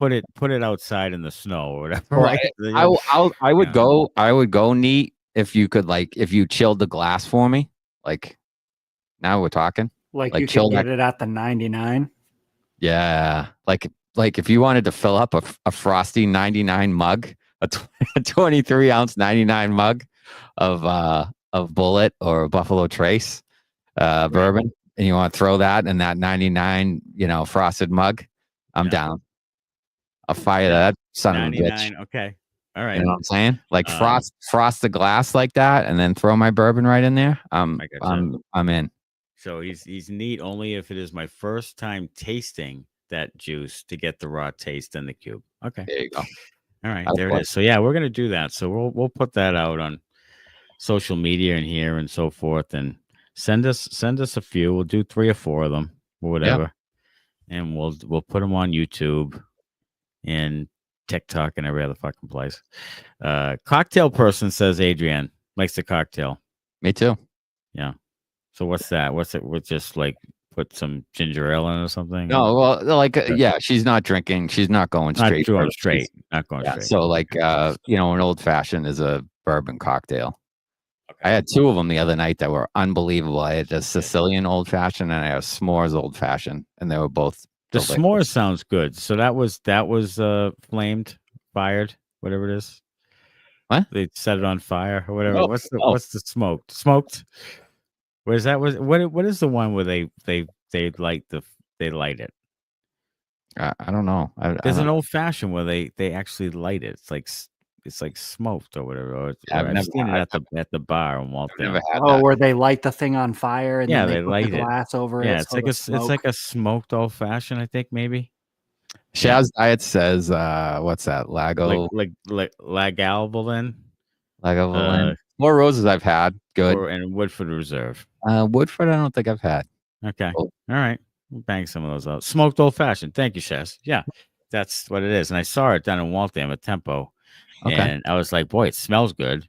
S1: put it outside in the snow or whatever. Right?
S2: I would go neat if you could, like, if you chilled the glass for me. Like, now we're talking.
S3: Like you can get it at the 99.
S2: Yeah, like if you wanted to fill up a frosty 99 mug, a 23 ounce 99 mug of Bullet or Buffalo Trace bourbon, and you want to throw that in that 99 frosted mug, I'm down. I'll fire that son of a bitch.
S1: Okay, all right.
S2: You know what I'm saying? Like frost the glass like that, and then throw my bourbon right in there. I'm in.
S1: So he's neat only if it is my first time tasting that juice to get the raw taste in the cube. Okay,
S2: there you go.
S1: All right, there it is. So yeah, we're gonna do that. So we'll put that out on social media and here and so forth, and send us a few. We'll do 3 or 4 of them or whatever, and we'll put them on YouTube and TikTok and every other fucking place. Cocktail person, says Adrian, likes the cocktail.
S2: Me too.
S1: Yeah. So what's that? What's it? We're just like put some ginger ale in or something?
S2: No, well, like she's not drinking. She's not going straight.
S1: Not going straight.
S2: So like an old fashioned is a bourbon cocktail. I had two of them the other night that were unbelievable. I had a Sicilian old fashioned and I had a s'mores old fashioned, and they were both
S1: The
S2: delicious.
S1: s'mores sounds good. So that was flamed, fired, whatever it is.
S2: What?
S1: They set it on fire or whatever.
S2: Oh,
S1: What's the smoked? Smoked. Where's that? What is the one where they light it?
S2: I don't know.
S1: There's an old fashioned where they actually light it. It's like smoked or whatever. I've seen it at the bar in Waltham.
S2: I've never had
S3: Oh,
S2: that.
S3: where they light the thing on fire and then
S1: they
S3: they put
S1: light
S3: the
S1: it.
S3: glass over it.
S1: Yeah,
S3: so
S1: it's like a smoked old fashioned. I think maybe.
S2: Shaz Diet says, what's that? Lago,
S1: like Lagavulin.
S2: Lagavulin. Four Roses I've had. Good.
S1: And Woodford Reserve.
S2: Woodford, I don't think I've had.
S1: Okay.
S2: Cool.
S1: All right. We'll bang some of those out. Smoked old fashioned. Thank you, Shaz. Yeah, that's what it is. And I saw it down in Waltham at Tempo.
S2: Okay.
S1: And I was like, boy, it smells good.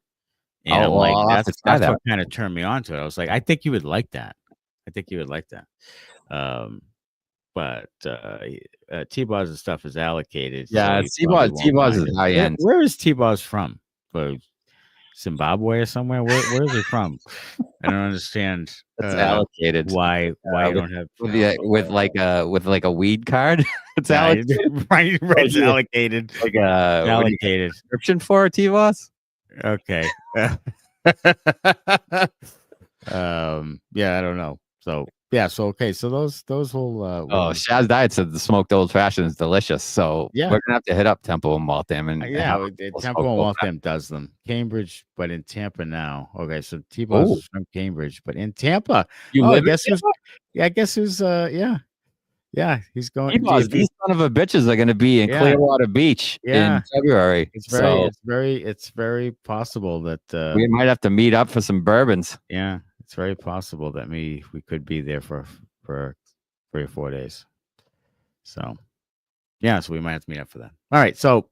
S1: And I'm
S2: I'll have
S1: like,
S2: to try
S1: that's
S2: that.
S1: what kind of turned me on to it. I was like, I think you would like that. But T-Boz and stuff is allocated.
S2: Yeah,
S1: so
S2: T-Boz is high end.
S1: Where is T-Boz from? Zimbabwe or somewhere? Where is he from? I don't understand.
S2: It's allocated.
S1: Why you don't have
S2: with like a weed card? It's allocated.
S1: Right. It's allocated.
S2: Like
S1: Allocated.
S2: Subscription for T-Boz?
S1: Okay. Yeah, I don't know. So yeah, so okay, so those will
S2: Shaz Diet said the smoked old fashioned is delicious. So
S1: Yeah.
S2: we're gonna have to hit up Temple and Waltham and
S1: Temple and Waltham does them. Cambridge, but in Tampa now. Okay, so T-Boz is from Cambridge, but in Tampa.
S2: I
S1: guess who's yeah, he's going.
S2: T-Boz, these son of a bitches are gonna be in Clearwater Beach in February.
S1: It's very possible that
S2: we might have to meet up for some bourbons.
S1: Yeah, it's very possible that we could be there for 3 or 4 days. So yeah, so we might have to meet up for that. All right, so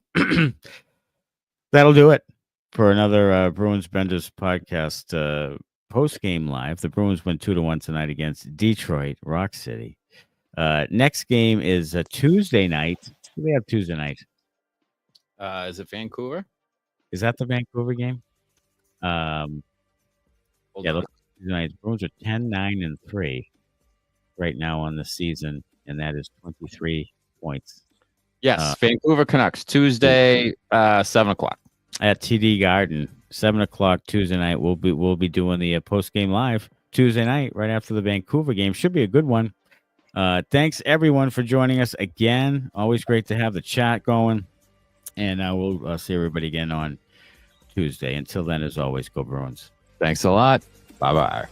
S1: that'll do it for another Bruins Benders podcast post game live. The Bruins win 2-1 tonight against Detroit Rock City. Next game is a Tuesday night. What do we have Tuesday night?
S2: Is it Vancouver?
S1: Is that the Vancouver game? Tuesday night. Bruins are 10-9-3 right now on the season, and that is 23 points.
S2: Yes, Vancouver Canucks Tuesday, 7:00
S1: at TD Garden. 7:00 Tuesday night. We'll be doing the post game live Tuesday night right after the Vancouver game. Should be a good one. Thanks everyone for joining us again. Always great to have the chat going, and we'll see everybody again on Tuesday. Until then, as always, go Bruins.
S2: Thanks a lot. Bye-bye.